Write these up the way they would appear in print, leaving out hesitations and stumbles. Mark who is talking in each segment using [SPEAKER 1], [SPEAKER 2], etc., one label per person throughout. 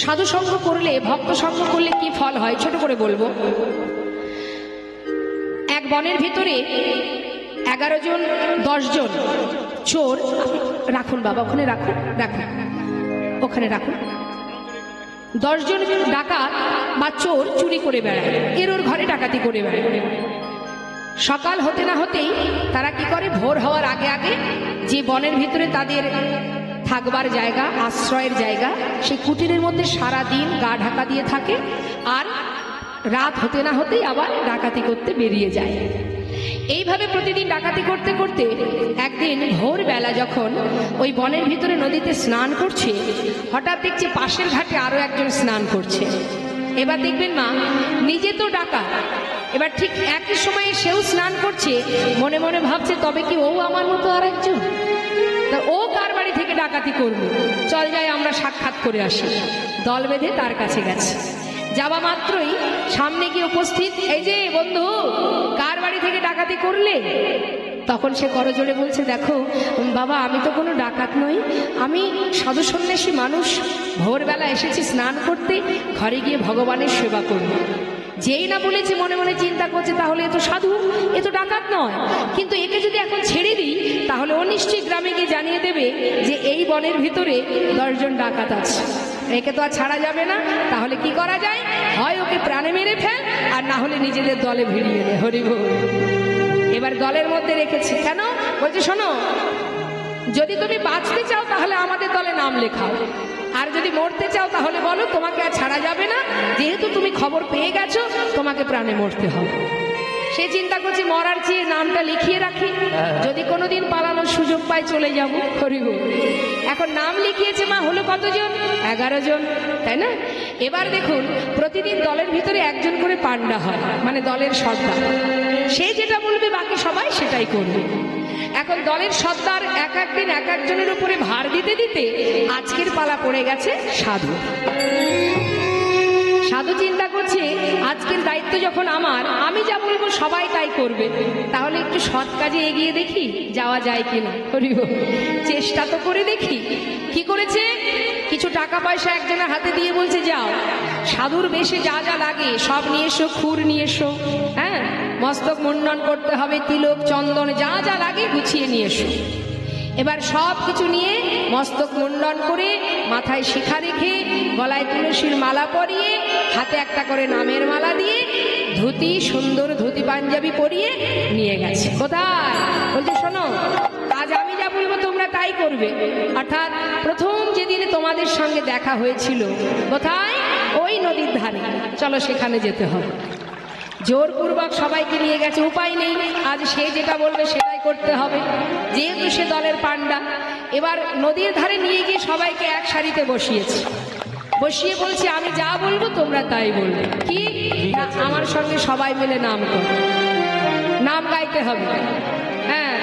[SPEAKER 1] সাধু সঙ্গ করলে, ভক্ত সঙ্গ করলে কি ফল হয় ছোট করে বলবো। এক বনের ভিতরে 11 জন 10 জন চোর, রাখুন বাবা ওখানে রাখুন, রাখুন ওখানে রাখুন, 10 জন ডাকাত বা চোর চুরি করে বেড়ায়, এর ওর ঘরে ডাকাতি করে বেড়ায়। সকাল হতে না হতেই তারা কি করে, ভোর হওয়ার আগে আগে যে বনের ভিতরে তাদের থাকবার জায়গা, আশ্রয়ের জায়গা, সেই কুটিরের মধ্যে সারা দিন গা ঢাকা দিয়ে থাকে, আর রাত হতে না হতেই আবার ডাকাতি করতে বেরিয়ে যায়। এইভাবে প্রতিদিন ডাকাতি করতে করতে একদিন ভোরবেলা যখন ওই বনের ভিতরে নদীতে স্নান করছে, হঠাৎ দেখছে পাশের ঘাটে আরো একজন স্নান করছে। এবার দেখবেন মা, নিজে তো ডাকাত, এবার ঠিক একই সময়ে সেও স্নান করছে, মনে মনে ভাবছে তবে কি ও আমার মতো আর একজন, তা ও কার বাড়ি থেকে ডাকাতি করবে, চল যাই আমরা সাক্ষাৎ করে আসি। দল বেঁধে তার কাছে গেছে, যাওয়া মাত্রই সামনে গিয়ে উপস্থিত, এই যে বন্ধু কার বাড়ি থেকে ডাকাতি করলে? তখন সে করজোড়ে বলছে, দেখো বাবা আমি তো কোনো ডাকাত নই, আমি সাধু সন্ন্যাসী মানুষ, ভোরবেলা এসেছি স্নান করতে, ঘরে গিয়ে ভগবানের সেবা করব। যেই না বলেছে মনে মনে চিন্তা করছে তাহলে এ তো সাধু, এ তো ডাকাত নয়, কিন্তু একে যদি এখন ছেড়ে দিই তাহলে ও নিশ্চয়ই গ্রামে গিয়ে জানিয়ে দেবে যে এই বনের ভিতরে 10 জন ডাকাত আছে, একে তো আর ছাড়া যাবে না। তাহলে কি করা যায়, হয় ওকে প্রাণে মেরে ফেল, আর না হলে নিজেদের দলে ভিড়িয়ে নে। হরি বল। এবার দলের মধ্যে রেখেছে, কেন বলছে, শোনো যদি তুমি বাঁচতে চাও তাহলে আমাদের দলে নাম লেখাও, আর যদি মরতে চাও তাহলে বলো, তোমাকে আর ছাড়া যাবে না, যেহেতু তুমি খবর পেয়ে গেছো তোমাকে প্রাণে মরতে হবে। সে চিন্তা করছে মরার চেয়ে নামটা লিখিয়ে রাখি, যদি কোনোদিন পালানোর সুযোগ পাই চলে যাব। হরিব। এখন নাম লিখিয়েছে মা, হলো কতজন? 11 জন, তাই না? এবার দেখুন প্রতিদিন দলের ভিতরে একজন করে পান্ডা হয়, মানে দলের সর্দার, সে যেটা বলবে বাকি সবাই সেটাই করবে। এখন দলের সর্দার এক একদিন এক একজনের উপরে ভার দিতে দিতে আজকের পালা পড়ে গেছে সাধু। সাধু চিন্তা করছে আজকের দায়িত্ব যখন আমার, আমি যা বলবো সবাই তাই করবে, তাহলে একটু সৎ কাজে এগিয়ে দেখি যাওয়া যায় কিনা। চেষ্টা তো করে দেখি। কি করেছে, কিছু টাকা পয়সা একজনের হাতে দিয়ে বলছে, যাও সাধুর বেশে যা যা লাগে সব নিয়ে এসো, খুর নিয়ে এসো, হ্যাঁ মস্তক মুন্ডন করতে হবে, তিলক চন্দন যা যা লাগে গুছিয়ে নিয়ে এসো। এবার সব কিছু নিয়ে মস্তক মুন্ডন করে, মাথায় শিখা রেখে, গলায় তুলসীর মালা পরিয়ে, হাতে একটা করে নামের মালা দিয়ে, ধুতি সুন্দর ধুতি পাঞ্জাবি পরিয়ে নিয়ে গেছে। কোথায়? বলছে শোনো আজ আমি যা বলবো তোমরা তাই করবে। অর্থাৎ প্রথম যেদিনে তোমাদের সঙ্গে দেখা হয়েছিল, কোথায়? ওই নদীর ধারে, চলো সেখানে যেতে হবে। জোরপূর্বক সবাইকে নিয়ে গেছে, উপায় নেই, আজ সে যেটা বলবে সেটাই করতে হবে, যেহেতু সে দলের পান্ডা। এবার নদীর ধারে নিয়ে গিয়ে সবাইকে এক সারিতে বসিয়েছে, বসিয়ে বলছে আমি যা বলবো তোমরা তাই বলবে। কি? আমার সঙ্গে সবাই মিলে নাম করো, নাম গাইতে হবে। হ্যাঁ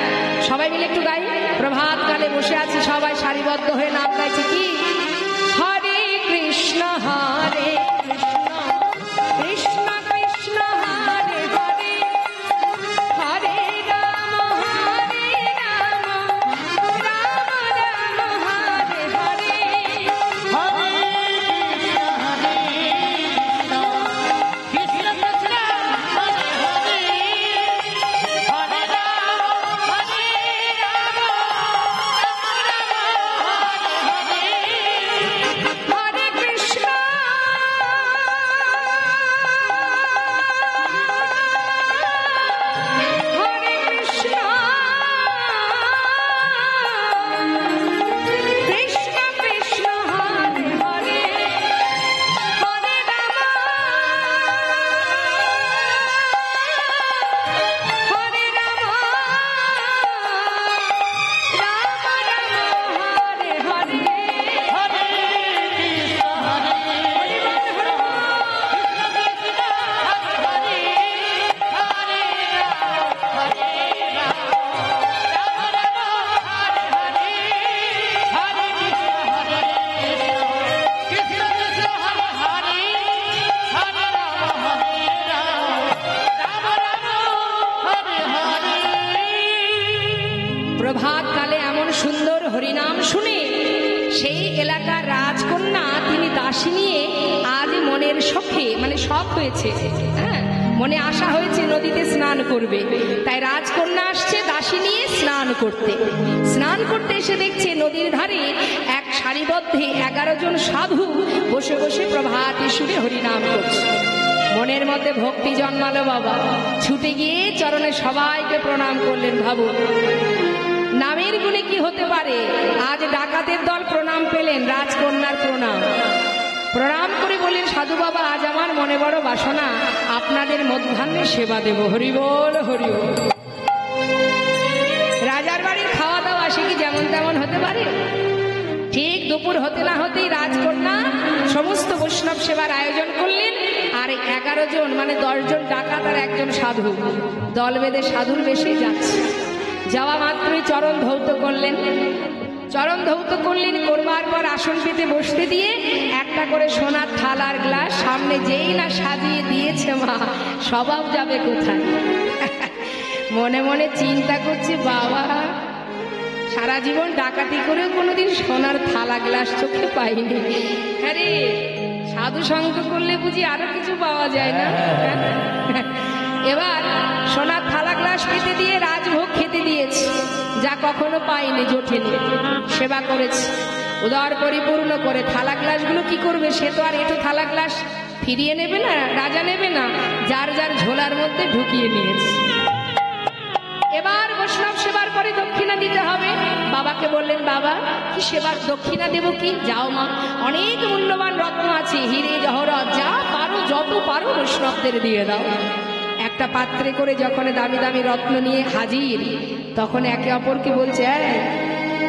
[SPEAKER 1] সবাই মিলে একটু গাই। প্রভাত কালে বসে আছি সবাই সারিবদ্ধ হয়ে নাম গাইছে। কি? হরে কৃষ্ণ হরে কৃষ্ণ কৃষ্ণ হরে হরে, হরে রাম হরে রাম, রাম রাম হরে হরে,
[SPEAKER 2] হরে কৃষ্ণ কৃষ্ণ কৃষ্ণ হরে হরে, হরে রাম হরে রাম,
[SPEAKER 1] হরে কৃষ্ণ হরে কৃষ্ণ, কৃষ্ণ কৃষ্ণ হরে হরে, হরে রাম হরে রাম, রাম রাম হরে হরে।
[SPEAKER 2] হরে কৃষ্ণ হরে
[SPEAKER 1] প্রভাত কালে এমন সুন্দর হরিনাম শুনে সেই এলাকার রাজকন্যা তিনি দাসী দাসী নিয়ে আজ মনের শখে মানে শখ হয়েছে, হ্যাঁ, মনে আশা হয়েছে নদীতে স্নান করবে। তাই রাজকন্যা আসছে দাসী নিয়ে স্নান করতে। স্নান করতে এসে দেখছে নদীর ধারে এক সারিবদ্ধে 11 জন সাধু বসে বসে প্রভাতী সুরে হরিনাম করছে। মনের মধ্যে ভক্তি জন্মালো বাবা, ছুটে গিয়ে চরণে সবাইকে প্রণাম করলেন। ভাবুন নামের গুণে কি হতে পারে, আজ ডাকাতের দল প্রণাম পেলেন, রাজকন্যার প্রণাম। প্রণাম করে বললেন, সাধু বাবা আজ আমার মনে বড় বাসনা, আপনাদের মধ্যাহ্নে সেবা দেব। হরি বল হরি বল। রাজার বাড়ির খাওয়া দাওয়া সে কি যেমন তেমন হতে পারে? ঠিক দুপুর হতে না হতেই রাজকন্যা সমস্ত বৈষ্ণব সেবার আয়োজন করলেন। আর 11 জন মানে 10 জন ডাকাত আর একজন সাধু দল বেঁধে সাধুর বেশি যাচ্ছে। যাওয়া মাত্রই চরণ ধৌত করলেন। চরণ ধৌত করলেন, করবার পর আসন পেতে বসতে দিয়ে একটা করে সোনার থালার গ্লাস সামনে যেই না সাজিয়ে দিয়েছে, মা স্বভাব যাবে কোথায়। মনে মনে চিন্তা করছে, বাবা সারা জীবন ডাকাতি করেও কোনোদিন সোনার থালা গ্লাস চোখে পাইনি। আরে সাধু সঙ্গ করলে বুঝি আরো কিছু পাওয়া যায় না। এবার সোনার থালা গ্লাস পেতে দিয়ে রাজভোগ খেতে দিয়েছে, যা কখনো পাইনি, জোটেনি। সেবা করেছে উদার পরিপূর্ণ করে। থালা গ্লাসগুলো কি করবে, সে তো আর এটো থালা গ্লাস ফিরিয়ে নেবে না, রাজা নেবে না, যার যার ঝোলার মধ্যে ঢুকিয়ে নিয়েছে। এবার বৈষ্ণব সেবার পরে দক্ষিণা দিতে হবে। বাবাকে বললেন, বাবা কি সেবার দক্ষিণা দেব কি? যাও মা, অনেক মূল্যবান রত্ন আছে, হিরে জহরত, যা পারো যত পারো বৈষ্ণবদের দিয়ে দাও। একটা পাত্রে করে যখন দামি দামি রত্ন নিয়ে হাজির, তখন একে অপরকে বলছে,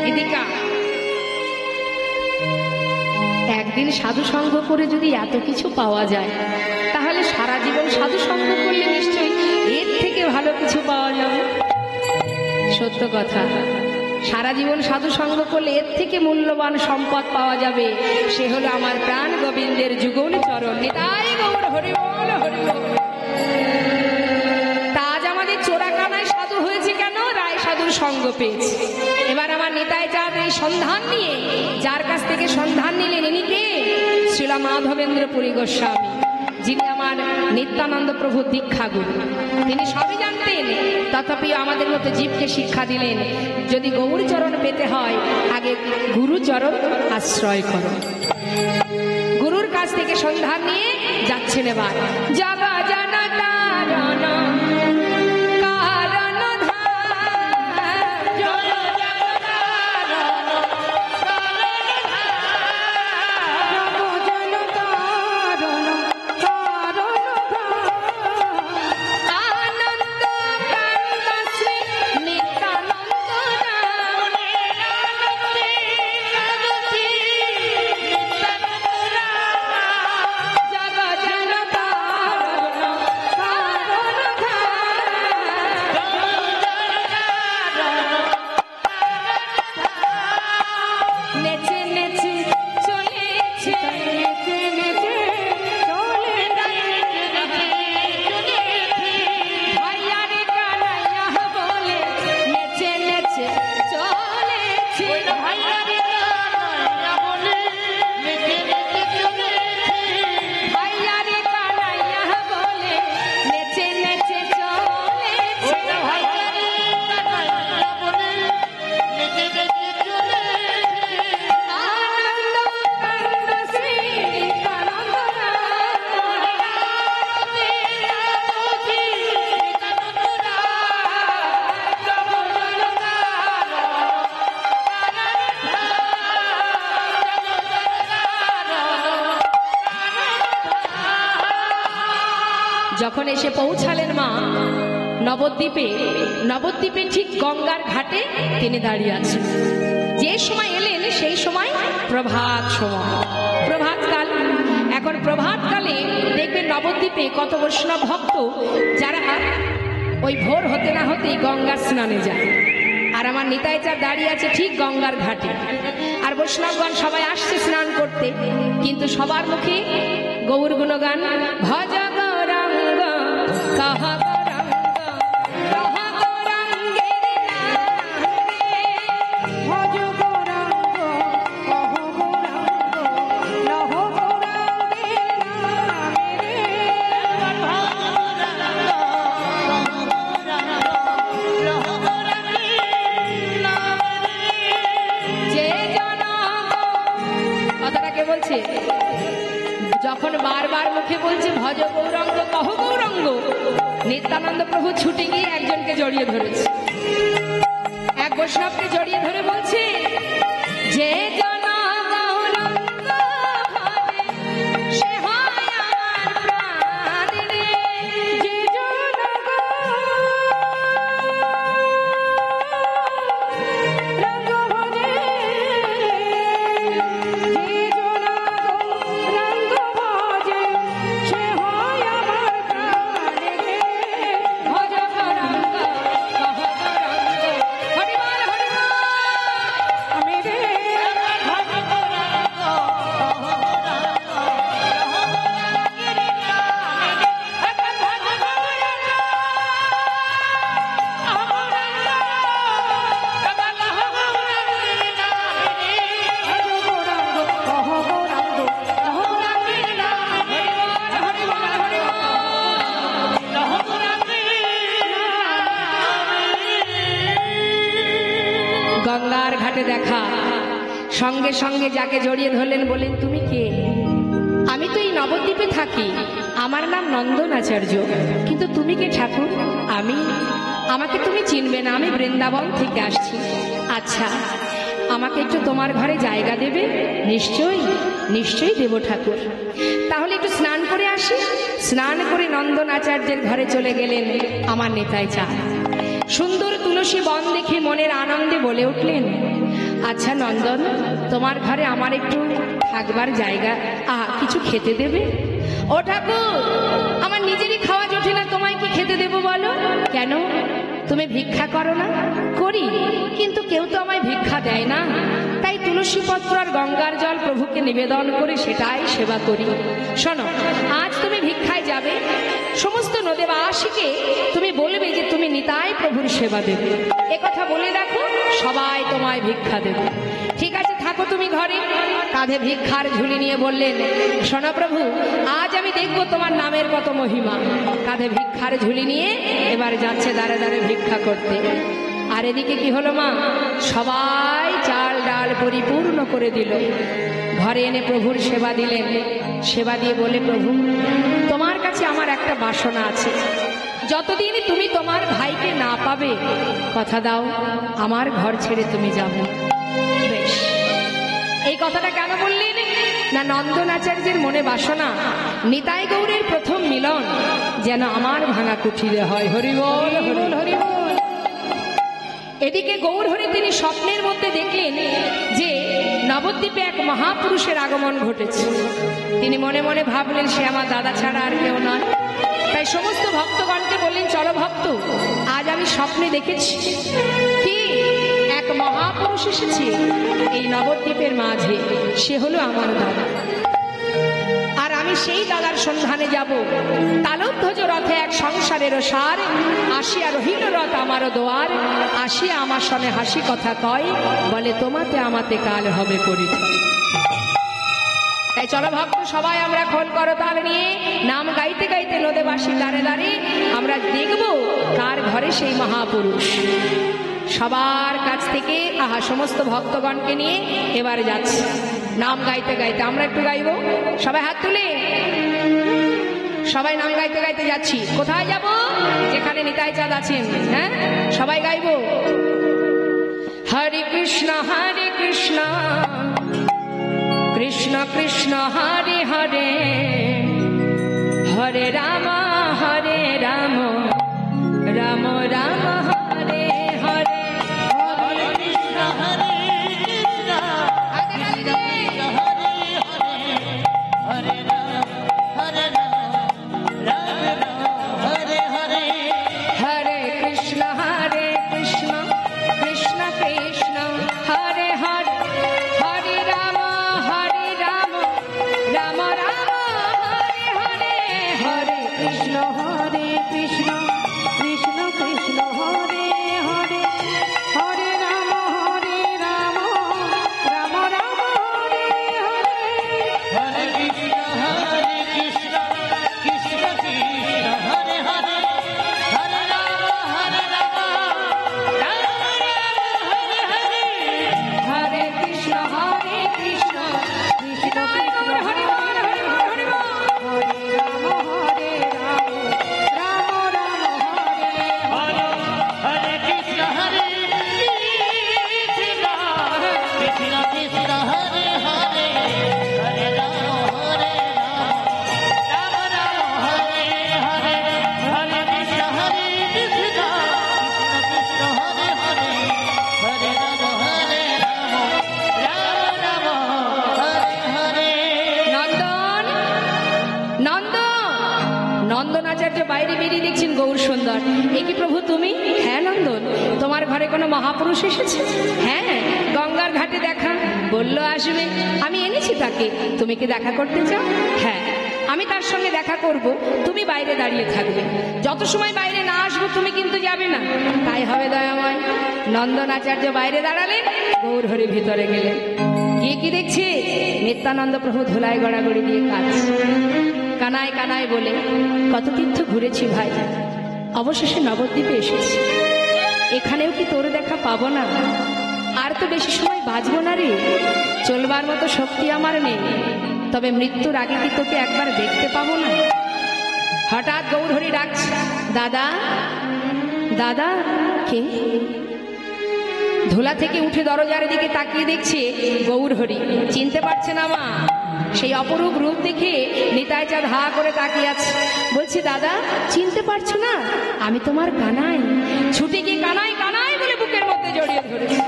[SPEAKER 1] এদিকা একদিন সাধু সঙ্গ করে যদি এত কিছু পাওয়া যায়, তাহলে সারা জীবন সাধু সঙ্গ করলে নিশ্চয়ই এর থেকে ভালো কিছু পাওয়া যাবে। সত্য কথা, সারা জীবন সাধু সঙ্গ করলে এর থেকে মূল্যবান সম্পদ পাওয়া যাবে। সে হলো আমার প্রাণ গোবিন্দের যুগল চরণ। নিতাই গৌর হরি বল হরি বল। আজ আমাদের চোরাকানায় সাধু হয়েছে কেন? রায় সাধুর সঙ্গ পেয়েছে। এবার আমার নিতাই চাঁদ এই সন্ধান নিয়ে, যার কাছ থেকে সন্ধান নিলেন ইনি কে? শ্রীলা মাধবেন্দ্র পুরী গোস্বামী, যিনি আমার নিত্যানন্দ প্রভু দীক্ষা গুরু। তিনি সবই জানতেন, তথাপি আমাদের মতো জীবকে শিক্ষা দিলেন, যদি গৌরচরণ পেতে হয় আগে গুরুচরণ আশ্রয় করো। গুরুর কাছ থেকে সন্ধান নিয়ে যাচ্ছেন। এবার জাগা জানা তারণ কারণ যখন এসে পৌঁছালেন মা নবদ্বীপে, নবদ্বীপে ঠিক গঙ্গার ঘাটে তিনি দাঁড়িয়ে আছেন। যে সময় এলেন সেই সময় প্রভাত সময়, প্রভাতকাল। এখন প্রভাতকালে দেখবেন নবদ্বীপে কত বৈষ্ণব ভক্ত যারা ওই ভোর হতে না হতেই গঙ্গার স্নানে যায়। আর আমার নিতাই চাঁদ দাঁড়িয়ে আছে ঠিক গঙ্গার ঘাটে। আর বৈষ্ণবগণ সবাই আসছে স্নান করতে, কিন্তু সবার মুখে গৌর গুণগান। ভজ গৌরাঙ্গ কহ গৌরাঙ্গ, কহ গৌরাঙ্গের নামে, ভজ গৌরাঙ্গ কহ গৌরাঙ্গ, বলছে ভজ গৌরাঙ্গ কহ গৌরাঙ্গ, নিত্যানন্দ প্রভু ছুটে গিয়ে একজনকে জড়িয়ে ধরেছে, এক বৈষ্ণবকে জড়িয়ে ধরে বলছে যে জন গৌরাঙ্গ ভাবে সে হয় আমার প্রাণ রে, যে জন গৌরাঙ্গ ভাবে, যে জন গৌরাঙ্গ ভাবে সে হয় আমার প্রাণ রে, ভজ গৌরাঙ্গ কহ গৌরাঙ্গ, হরি বল হরি বল। আমি রে গৌরাঙ্গ কহ গৌরাঙ্গ কহ গৌরাঙ্গের নাম, হরি বল হরি বল হরি বল। গঙ্গার ঘাটে দেখা, সঙ্গে সঙ্গে যাকে জড়িয়ে ধরলেন বলেন তুমি কে? আমি তো এই নবদ্বীপে থাকি, আমার নাম নন্দন আচার্য, কিন্তু তুমি কে ঠাকুর? আমাকে তুমি চিনবে না, আমি বৃন্দাবন থেকে আসছি। আচ্ছা, আমাকে একটু তোমার ঘরে জায়গা দেবে? নিশ্চয়ই নিশ্চয়ই দেব ঠাকুর। তাহলে একটু স্নান করে আসি। স্নান করে নন্দন আচার্যের ঘরে চলে গেলেন আমার নেতাই চাঁদ। সুন্দর তুলসী বন দেখে মনের আনন্দে বলে উঠলেন, আচ্ছা নন্দন, তোমার ঘরে আমার একটু থাকবার জায়গা, কিছু খেতে দেবে? ও ঠাকুর, আমার নিজেরই খাওয়া জোটে না, তোমায় কি খেতে দেবো বলো? কেন, তুমি ভিক্ষা করো না? করি, কিন্তু কেউ তো আমায় ভিক্ষা দেয় না, তাই তুলসী পত্র আর গঙ্গার জল প্রভুকে নিবেদন করে সেটাই সেবা করি। শোনো, আজ তুমি ভিক্ষায় যাবে, সমস্ত নদেবাসীকে তুমি বলবে যে তুমি নিতাই প্রভুর সেবা দেবে, কথা বলে দেখো, সবাই তোমায় ভিক্ষা দেবে। ঠিক আছে, থাকো তুমি ঘরে। কাঁধে ভিক্ষার ঝুলি নিয়ে বললেন, শোনো প্রভু, আজ আমি দেখবো তোমার নামের কত মহিমা। কাঁধে ভিক্ষার ঝুলি নিয়ে এবার যাচ্ছে দাঁড়ে দাঁড়ে ভিক্ষা করতে। আর এদিকে কি হলো মা, সবাই চাল ডাল পরিপূর্ণ করে দিল। ঘরে এনে প্রভুর সেবা দিলেন। সেবা দিয়ে বলে, প্রভু তোমার কাছে আমার একটা বাসনা আছে, যতদিন তুমি তোমার ভাইকে না পাবে, কথা দাও আমার ঘর ছেড়ে তুমি যাবে। বেশ, এই কথাটা কেন বললেন না, নন্দন আচার্যের মনে বাসনা নিতাই গৌরের প্রথম মিলন যেন আমার ভাঙা কুঠিরে হয়। হরি বল হরি বল হরি বল। এদিকে গৌর হরি তিনি স্বপ্নের মধ্যে দেখলেন যে নবদ্বীপে এক মহাপুরুষের আগমন ঘটেছে। তিনি মনে মনে ভাবলেন সে আমার দাদা ছাড়া আর কেউ নয়। তাই সমস্ত ভক্তগণকে বললেন, চলো ভক্ত, আজ আমি স্বপ্নে দেখেছি কি এক মহাপুরুষ এসেছে এই নবদ্বীপের মাঝে, সে হলো আমার দাদা, আর আমি সেই দাদার সন্ধানে যাব। তালধ্বজ রথে এক সংসারের সার, আসিয়া রহিল রথ আমারও দোয়ার, আসিয়া আমার সনে হাসি কথা কয়, বলে তোমাতে আমাতে কাল হবে পরিচয়। তাই চলো ভক্ত, সবাই আমরা খোল করতাল নিয়ে নাম গাইতে গাইতে নদেবাসী দাঁড়ে দাঁড়িয়ে আমরা দেখব কার ঘরে সেই মহাপুরুষ। সবার কাছ থেকে সমস্ত ভক্তগণকে নিয়ে এবার যাচ্ছে নাম গাইতে গাইতে। আমরা একটু গাইব, সবাই হাত তুলে, সবাই নাম গাইতে গাইতে যাচ্ছি। কোথায় যাব? যেখানে নিতাই চাঁদ আছেন। হ্যাঁ, সবাই গাইব, হরে কৃষ্ণ কৃষ্ণ কৃষ্ণ হরে হরে, হরে রাম রাম রাম হরে হরে,
[SPEAKER 2] হরে কৃষ্ণ হরে রাম হরে রাম হরে হরে,
[SPEAKER 1] হরে কৃষ্ণ কৃষ্ণ কৃষ্ণ হরে হরে, হরে রাম রাম রাম হরে হরে, হরে কৃষ্ণ কৃষ্ণ কৃষ্ণ কৃষ্ণ হরে গৌর সুন্দর। এ কি প্রভু তুমি? হ্যাঁ নন্দন, তোমার ঘরে কোনো মহাপুরুষ এসেছে? হ্যাঁ, গঙ্গার ঘাটে দেখা বললো আসবে, আমি এনেছি তাকে। তুমি কি দেখা করতে চাও? হ্যাঁ, আমি তার সঙ্গে দেখা করব, তুমি বাইরে দাঁড়িয়ে থাকবে। যত সময় বাইরে না আসবো তুমি কিন্তু যাবে না। তাই হবে দয়াময়। নন্দন আচার্য বাইরে দাঁড়ালেন, গৌর হরি ভিতরে গেলেন। গিয়ে কি দেখছে? নিত্যানন্দ প্রভু ধুলায় গড়াগড়ি দিয়ে কাঁদছে। কানায় কানায় বলে, কত তীর্থ ঘুরেছি ভাই, অবশেষে নবদ্বীপে এসেছি। এখানেও কি তোর দেখা পাবো না? আর তো বেশি সময় বাঁচবো না রে, চলবার মতো শক্তি আমার নেই। তবে মৃত্যুর আগে কি তোকে একবার দেখতে পাবো না? হঠাৎ গৌরহরি ডাকছে, দাদা দাদা। কে? ধুলা থেকে উঠে দরজার দিকে তাকিয়ে দেখছে গৌরহরি। চিনতে পারছে না মা। সেই অপরূপ রূপ দেখে নিতাই চাঁদ হা করে তাকিয়ে আছে। বলছি, দাদা চিনতে পারছো না? আমি তোমার কানাই। ছুটে গিয়ে কানাই কানাই বলে বুকের মধ্যে জড়িয়ে ধরেছে।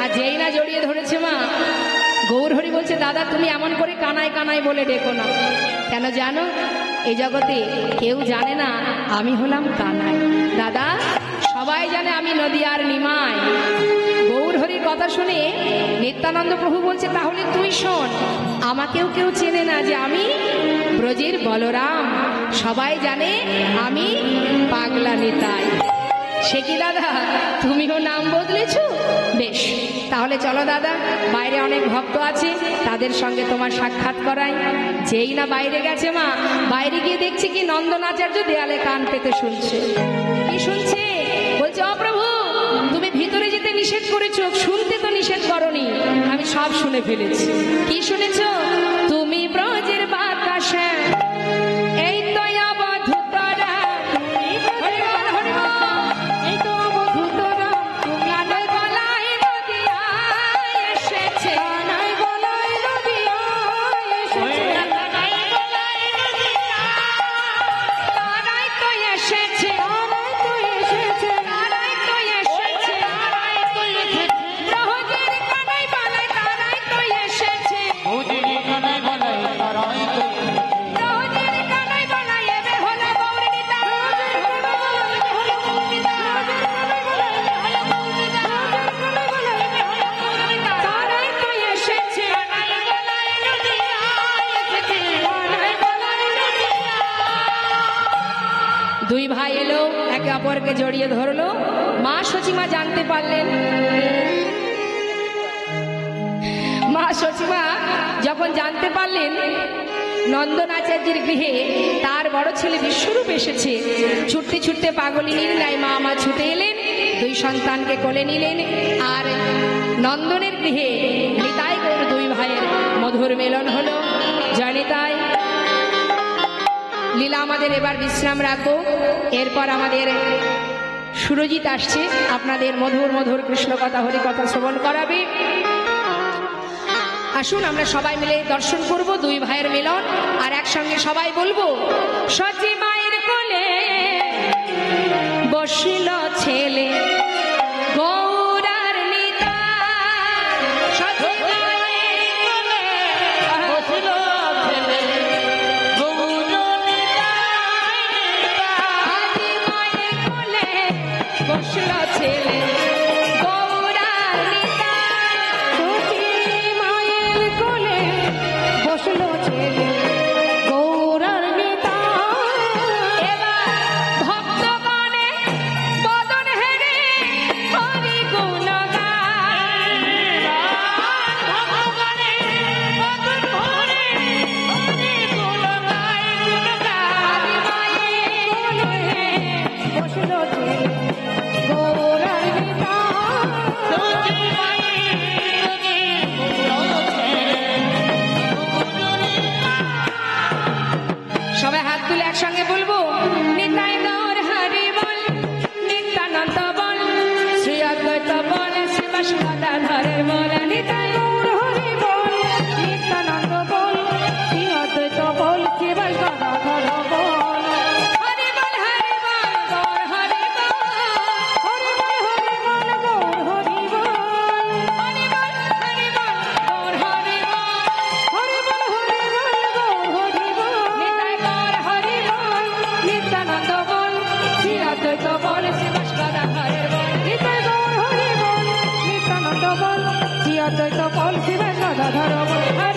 [SPEAKER 1] আর যেই না জড়িয়ে ধরেছে মা, গৌরহরি বলছে, দাদা তুমি এমন করে কানাই কানাই বলে ডেকো না। কেন জানো? এই জগতে কেউ জানে না আমি হলাম কানাই। দাদা সবাই জানে আমি নদিয়ার নিমাই। গৌরহরির কথা শুনে নিত্যানন্দ প্রভু বলছে, তাহলে তুই শোন, আমাকেও কেউ চেনে না যে আমি ব্রজের বলরাম। সবাই জানে আমি পাগলা নিতাই। সে কি দাদা, তুমিও নাম বদলেছো? বেশ, তাহলে চলো দাদা, বাইরে অনেক ভক্ত আছে, তাদের সঙ্গে তোমার সাক্ষাৎ করাই। যেই না বাইরে গেছে মা, বাইরে গিয়ে দেখছি কি নন্দন আচার্য দেয়ালে কান পেতে শুনছে। কি শুনছে? বলছে, ও প্রভু, তুমি ভিতরে যেতে নিষেধ করেছো, শুনতে তো নিষেধ করনি। আমি সব শুনে ফেলেছি। কি শুনেছ? তুমি ব্রজের বাতাসে এই তো অবধূতরা, এই তো অবধূতরা, কানাই বলাই নদিয়ায় এসেছে, কানাই বলাই নদিয়ায় এসেছে, কানাই বলাই নদিয়ায়, কানাই তো এসেছে, কানাই তো এসেছে, কানাই তো এসেছে, কানাই তো এসেছে, ব্রজের কানাই বলাই, কানাই তো এসেছে,
[SPEAKER 2] ভোজের কানাই বলাই তারাই তো
[SPEAKER 1] ব্রজের কানাই বলাই এবে হলো গৌর নিতাই, ব্রজের কানাই বলাই এবে হলো গৌর নিতাই, কানাই তো এসেছে, কানাই বলাই নদিয়ায় এসেছে, কানাই বলাই নদিয়ায়। দুই ভাই এলো, একে অপরকে জড়িয়ে ধরলো। মা সচিমা জানতে পারলেন। মা সচিমা যখন জানতে পারলেন নন্দন আচার্যের গৃহে তার বড় ছেলে বিশ্বরূপ এসেছে, ছুটতে ছুটতে পাগলিনীর ন্যায় মা মা ছুটে এলেন, দুই সন্তানকে কোলে নিলেন। আর নন্দনের গৃহে নিতাই গৌর দুই ভাইয়ের মধুর মিলন হলো। জয় নিতাই। লীলা আমাদের এবার বিশ্রাম রাখবো। এরপর আমাদের সুরজিৎ আসছে, আপনাদের মধুর মধুর কৃষ্ণ কথা হরি কথা শ্রবণ করাবে। আসুন আমরা সবাই মিলে দর্শন করব দুই ভাইয়ের মিলন, আর একসঙ্গে সবাই বলবো, সচি মায়ের কোলে বসিল ছেলে গৌরার নিতাই, সচি মায়ের কোলে
[SPEAKER 2] বসিল ছেলে গৌর নিতাই,
[SPEAKER 1] সচি মায়ের কোলে বসিল ছেলে গৌরার নিতাই, সচি মায়ের কোলে বসিল ছেলে গৌরার নিতাই। এবার ভক্তগণে বদন হেরে হরি গুণ গায়,
[SPEAKER 2] ভগবানে বদন ভরে হরি গুণ গায়, গুণ গায়।
[SPEAKER 1] মায়ের কোলে বসিল ছেলে গৌরার নিতাই।
[SPEAKER 2] সচি মায়ের কোলে বসিল ছেলে গৌর নিতাই।
[SPEAKER 1] সবাই হাত তুলে একসঙ্গে বলবো, নিতাই গৌর হরি বল, নিত্যানন্দ বল, শ্রী অদ্বৈত বল, শ্রীবাস গদাধরের বল। নিতাই গৌর হরি বল, নিত্যানন্দ বল, শ্রী অদ্বৈত বল, শ্রীবাস গদাধর বল। হরি বল হরি বল গৌর হরি বল, হরি বল হরি বল গৌর হরি বল, হরি বল হরি বল গৌর হরি বল, হরি বল হরি বল গৌর হরি বল। নিতাই গৌর হরি বল, নিত্যানন্দ বল, অদ্বৈত পল শিবেন গদাধর হরে